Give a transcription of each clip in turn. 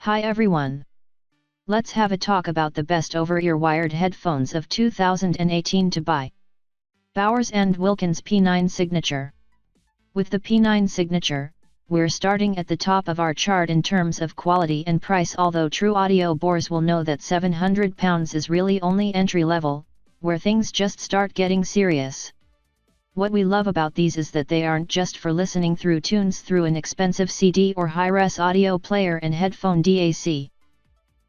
Hi everyone. Let's have a talk about the best over-ear wired headphones of 2018 to buy. Bowers & Wilkins P9 Signature. With the P9 Signature, we're starting at the top of our chart in terms of quality and price, although true audio bores will know that £700 is really only entry level, where things just start getting serious. What we love about these is that they aren't just for listening through tunes through an expensive CD or high-res audio player and headphone DAC.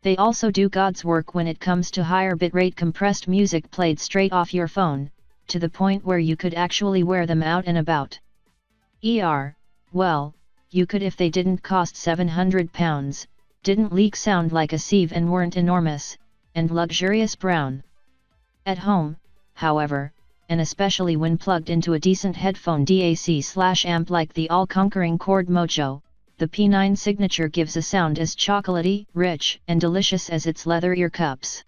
They also do God's work when it comes to higher bitrate compressed music played straight off your phone, to the point where you could actually wear them out and about. Well, you could if they didn't cost £700, didn't leak sound like a sieve and weren't enormous, and luxurious brown. At home, however, and especially when plugged into a decent headphone DAC/amp like the all-conquering Chord Mojo, the P9 Signature gives a sound as chocolatey, rich, and delicious as its leather ear cups.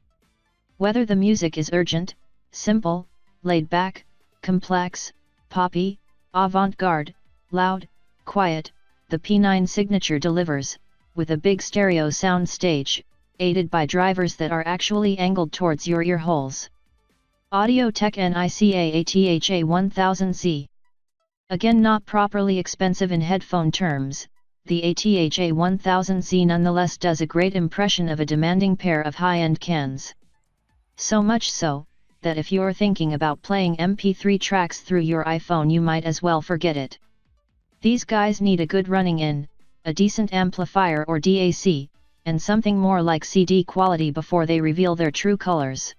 Whether the music is urgent, simple, laid back, complex, poppy, avant-garde, loud, quiet, the P9 Signature delivers, with a big stereo sound stage, aided by drivers that are actually angled towards your ear holes. AudioTechnica ATR7. Again, not properly expensive in headphone terms, the ATR7 nonetheless does a great impression of a demanding pair of high-end cans. So much so, that if you're thinking about playing MP3 tracks through your iPhone, you might as well forget it. These guys need a good running in, a decent amplifier or DAC, and something more like CD quality before they reveal their true colors.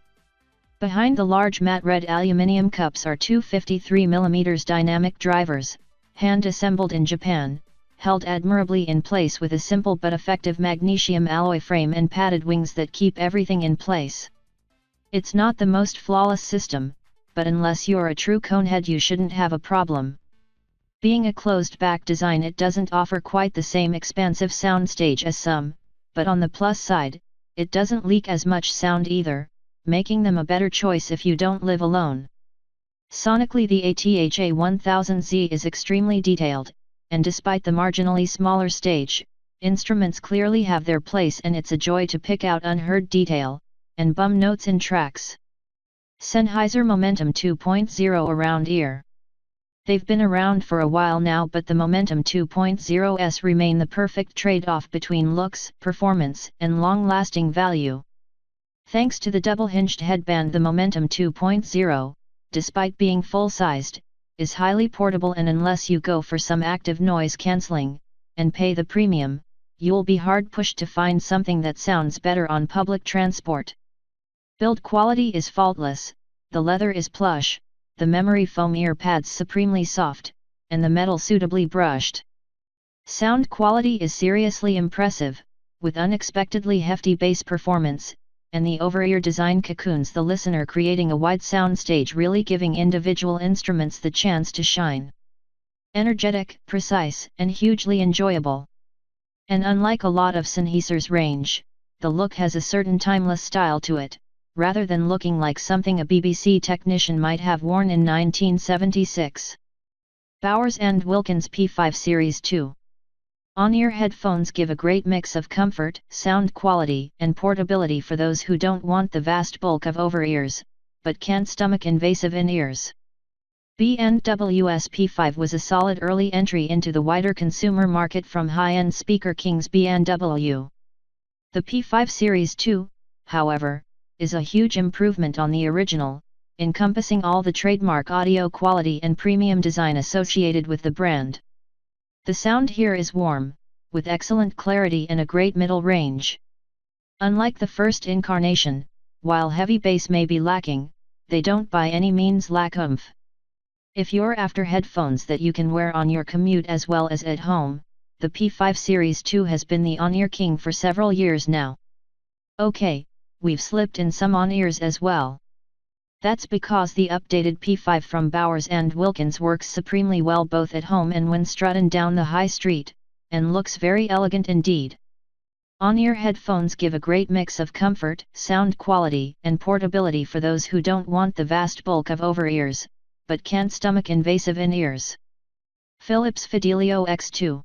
Behind the large matte red aluminium cups are two 53mm dynamic drivers, hand-assembled in Japan, held admirably in place with a simple but effective magnesium alloy frame and padded wings that keep everything in place. It's not the most flawless system, but unless you're a true conehead you shouldn't have a problem. Being a closed-back design, it doesn't offer quite the same expansive soundstage as some, but on the plus side, it doesn't leak as much sound either, making them a better choice if you don't live alone. Sonically, the ATR7 is extremely detailed, and despite the marginally smaller stage, instruments clearly have their place, and it's a joy to pick out unheard detail, and bum notes in tracks. Sennheiser Momentum 2.0 around ear. They've been around for a while now, but the Momentum 2.0s remain the perfect trade-off between looks, performance, and long-lasting value. Thanks to the double-hinged headband, the Momentum 2.0, despite being full-sized, is highly portable, and unless you go for some active noise cancelling, and pay the premium, you'll be hard-pushed to find something that sounds better on public transport. Build quality is faultless, the leather is plush, the memory foam ear pads supremely soft, and the metal suitably brushed. Sound quality is seriously impressive, with unexpectedly hefty bass performance, and the over-ear design cocoons the listener, creating a wide soundstage, really giving individual instruments the chance to shine. Energetic, precise, and hugely enjoyable. And unlike a lot of Sennheiser's range, the look has a certain timeless style to it, rather than looking like something a BBC technician might have worn in 1976. Bowers & Wilkins P5 Series 2. On-ear headphones give a great mix of comfort, sound quality, and portability for those who don't want the vast bulk of over-ears, but can't stomach invasive in-ears. B&W's P5 was a solid early entry into the wider consumer market from high-end speaker kings B&W. The P5 Series 2, however, is a huge improvement on the original, encompassing all the trademark audio quality and premium design associated with the brand. The sound here is warm, with excellent clarity and a great middle range. Unlike the first incarnation, while heavy bass may be lacking, they don't by any means lack oomph. If you're after headphones that you can wear on your commute as well as at home, the P5 Series 2 has been the on-ear king for several years now. Okay, we've slipped in some on-ears as well. That's because the updated P5 from Bowers & Wilkins works supremely well both at home and when strutting down the high street, and looks very elegant indeed. On-ear headphones give a great mix of comfort, sound quality, and portability for those who don't want the vast bulk of over-ears, but can't stomach invasive in-ears. Philips Fidelio X2.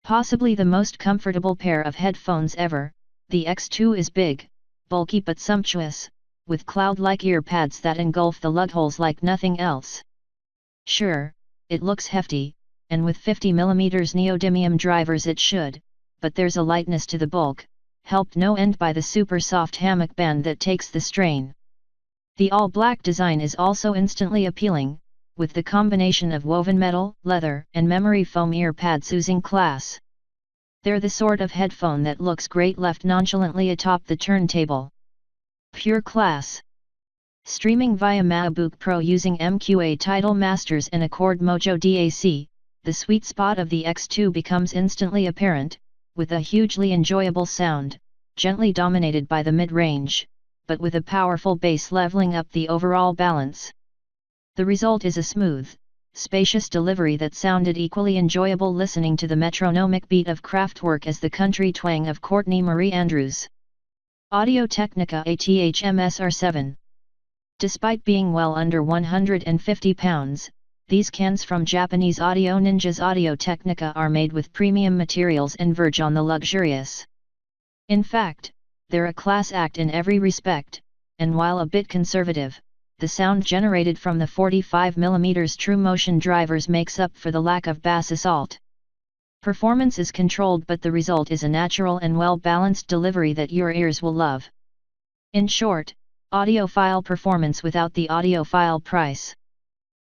Possibly the most comfortable pair of headphones ever, the X2 is big, bulky but sumptuous, with cloud-like ear pads that engulf the lug holes like nothing else. Sure, it looks hefty, and with 50mm neodymium drivers it should, but there's a lightness to the bulk, helped no end by the super soft hammock band that takes the strain. The all-black design is also instantly appealing, with the combination of woven metal, leather, and memory foam ear pads oozing class. They're the sort of headphone that looks great left nonchalantly atop the turntable. Pure class. Streaming via MacBook Pro using MQA Tidal Masters and a Chord Mojo DAC, the sweet spot of the X2 becomes instantly apparent, with a hugely enjoyable sound, gently dominated by the mid-range, but with a powerful bass leveling up the overall balance. The result is a smooth, spacious delivery that sounded equally enjoyable listening to the metronomic beat of Kraftwerk as the country twang of Courtney Marie Andrews. AudioTechnica ATR7. Despite being well under 150 pounds, these cans from Japanese Audio Ninja's AudioTechnica are made with premium materials and verge on the luxurious. In fact, they're a class act in every respect, and while a bit conservative, the sound generated from the 45mm True Motion drivers makes up for the lack of bass assault. Performance is controlled, but the result is a natural and well-balanced delivery that your ears will love. In short, audiophile performance without the audiophile price.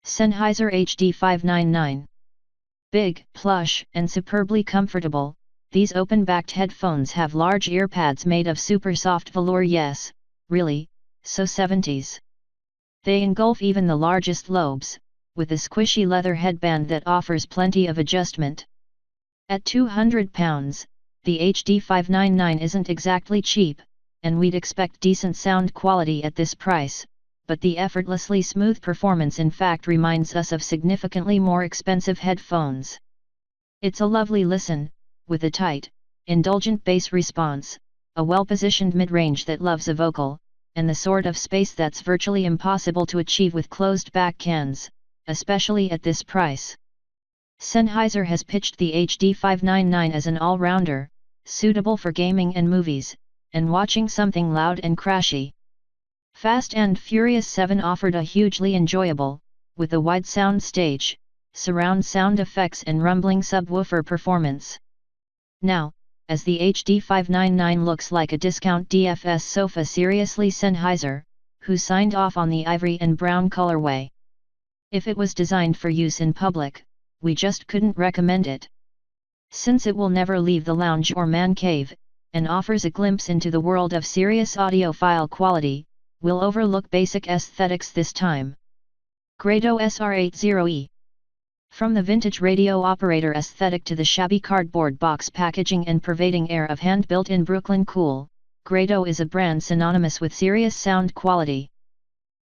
Sennheiser HD599. Big, plush, and superbly comfortable, these open-backed headphones have large ear pads made of super soft velour. Yes, really, so 70s. They engulf even the largest lobes, with a squishy leather headband that offers plenty of adjustment. At £200, the HD599 isn't exactly cheap, and we'd expect decent sound quality at this price, but the effortlessly smooth performance in fact reminds us of significantly more expensive headphones. It's a lovely listen, with a tight, indulgent bass response, a well-positioned mid-range that loves a vocal, and the sort of space that's virtually impossible to achieve with closed-back cans, especially at this price. Sennheiser has pitched the HD599 as an all-rounder, suitable for gaming and movies, and watching something loud and crashy. Fast and Furious 7 offered a hugely enjoyable, with a wide sound stage, surround sound effects and rumbling subwoofer performance. Now, as the HD599 looks like a discount DFS sofa, seriously Sennheiser, who signed off on the ivory and brown colorway. If it was designed for use in public, we just couldn't recommend it. Since it will never leave the lounge or man cave, and offers a glimpse into the world of serious audiophile quality, we'll overlook basic aesthetics this time. Grado SR80E. From the vintage radio operator aesthetic to the shabby cardboard box packaging and pervading air of hand-built in Brooklyn cool, Grado is a brand synonymous with serious sound quality.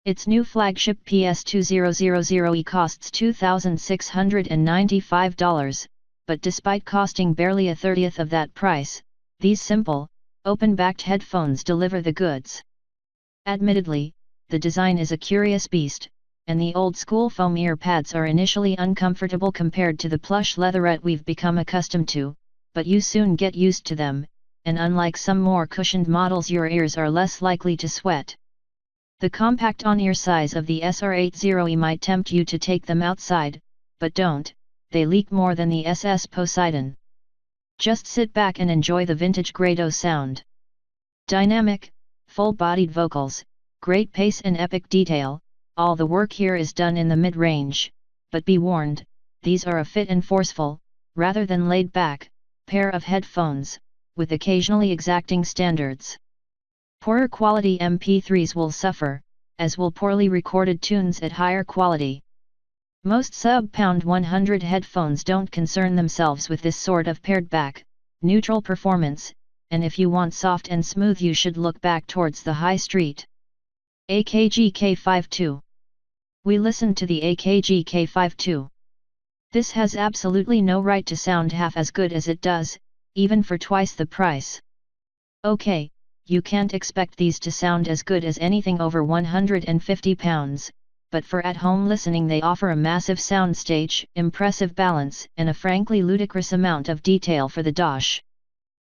Its new flagship PS2000E costs $2,695, but despite costing barely 1/30 of that price, these simple, open-backed headphones deliver the goods. Admittedly, the design is a curious beast, and the old-school foam ear pads are initially uncomfortable compared to the plush leatherette we've become accustomed to, but you soon get used to them, and unlike some more cushioned models, your ears are less likely to sweat. The compact on-ear size of the SR80E might tempt you to take them outside, but don't, they leak more than the SS Poseidon. Just sit back and enjoy the vintage Grado sound. Dynamic, full-bodied vocals, great pace and epic detail, all the work here is done in the mid-range, but be warned, these are a fit and forceful, rather than laid-back, pair of headphones, with occasionally exacting standards. Poorer quality MP3s will suffer, as will poorly recorded tunes at higher quality. Most sub-100 headphones don't concern themselves with this sort of pared-back, neutral performance, and if you want soft and smooth you should look back towards the high street. AKG K5 II. We listened to the AKG K5 II. This has absolutely no right to sound half as good as it does, even for twice the price. Okay, you can't expect these to sound as good as anything over £150, but for at-home listening they offer a massive soundstage, impressive balance, and a frankly ludicrous amount of detail for the dosh.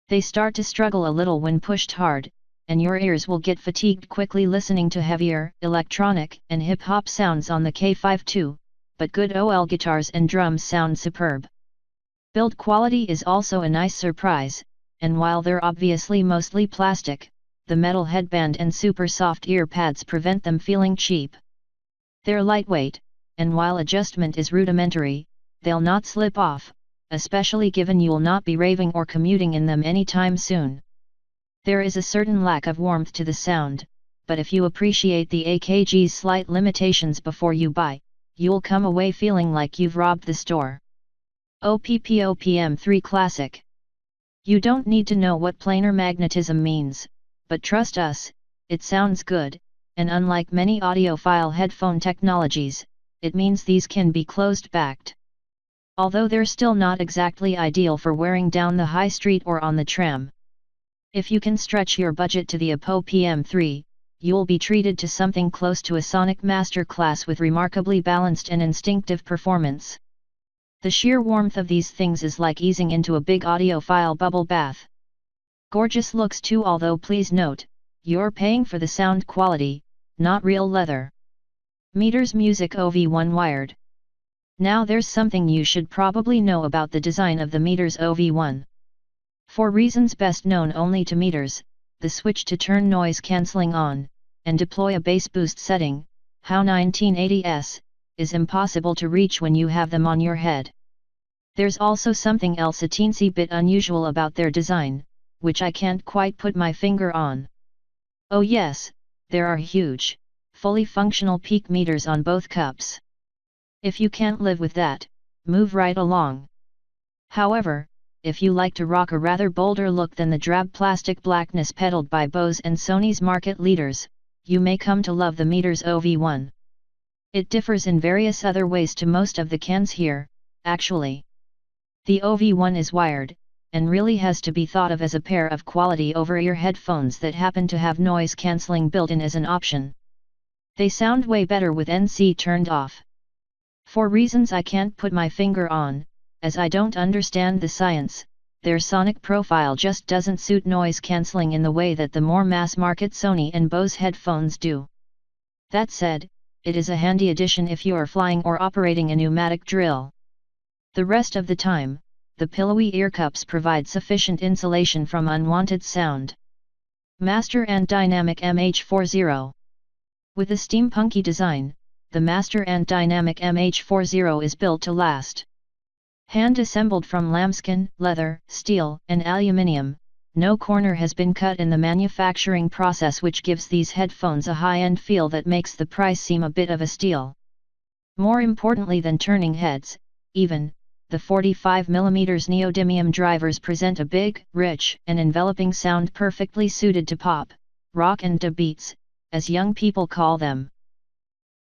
They start to struggle a little when pushed hard, and your ears will get fatigued quickly listening to heavier, electronic, and hip-hop sounds on the K5 too, but good OL guitars and drums sound superb. Build quality is also a nice surprise, and while they're obviously mostly plastic, the metal headband and super soft ear pads prevent them feeling cheap. They're lightweight, and while adjustment is rudimentary, they'll not slip off, especially given you'll not be raving or commuting in them anytime soon. There is a certain lack of warmth to the sound, but if you appreciate the AKG's slight limitations before you buy, you'll come away feeling like you've robbed the store. Opow PM3 Classic. You don't need to know what planar magnetism means, but trust us, it sounds good, and unlike many audiophile headphone technologies, it means these can be closed-backed. Although they're still not exactly ideal for wearing down the high street or on the tram. If you can stretch your budget to the Opow PM3, you'll be treated to something close to a sonic masterclass with remarkably balanced and instinctive performance. The sheer warmth of these things is like easing into a big audiophile bubble bath. Gorgeous looks too, although please note, you're paying for the sound quality, not real leather. Meters Music OV1 Wired. Now there's something you should probably know about the design of the Meters OV1. For reasons best known only to Meters, the switch to turn noise cancelling on, and deploy a bass boost setting, HOW 1980s, is impossible to reach when you have them on your head. There's also something else a teensy bit unusual about their design, which I can't quite put my finger on. Oh yes, there are huge, fully functional peak meters on both cups. If you can't live with that, move right along. However, if you like to rock a rather bolder look than the drab plastic blackness peddled by Bose and Sony's market leaders, you may come to love the Meters OV1. It differs in various other ways to most of the cans here, actually. The OV1 is wired, and really has to be thought of as a pair of quality over-ear headphones that happen to have noise cancelling built in as an option. They sound way better with NC turned off. For reasons I can't put my finger on, as I don't understand the science, their sonic profile just doesn't suit noise cancelling in the way that the more mass-market Sony and Bose headphones do. That said, it is a handy addition if you are flying or operating a pneumatic drill. The rest of the time, the pillowy ear cups provide sufficient insulation from unwanted sound. Master and Dynamic MH4. With a steampunky design, the Master and Dynamic MH4 is built to last. Hand-assembled from lambskin, leather, steel, and aluminium, no corner has been cut in the manufacturing process, which gives these headphones a high-end feel that makes the price seem a bit of a steal. More importantly than turning heads, even, the 45mm neodymium drivers present a big, rich, and enveloping sound perfectly suited to pop, rock and da beats, as young people call them.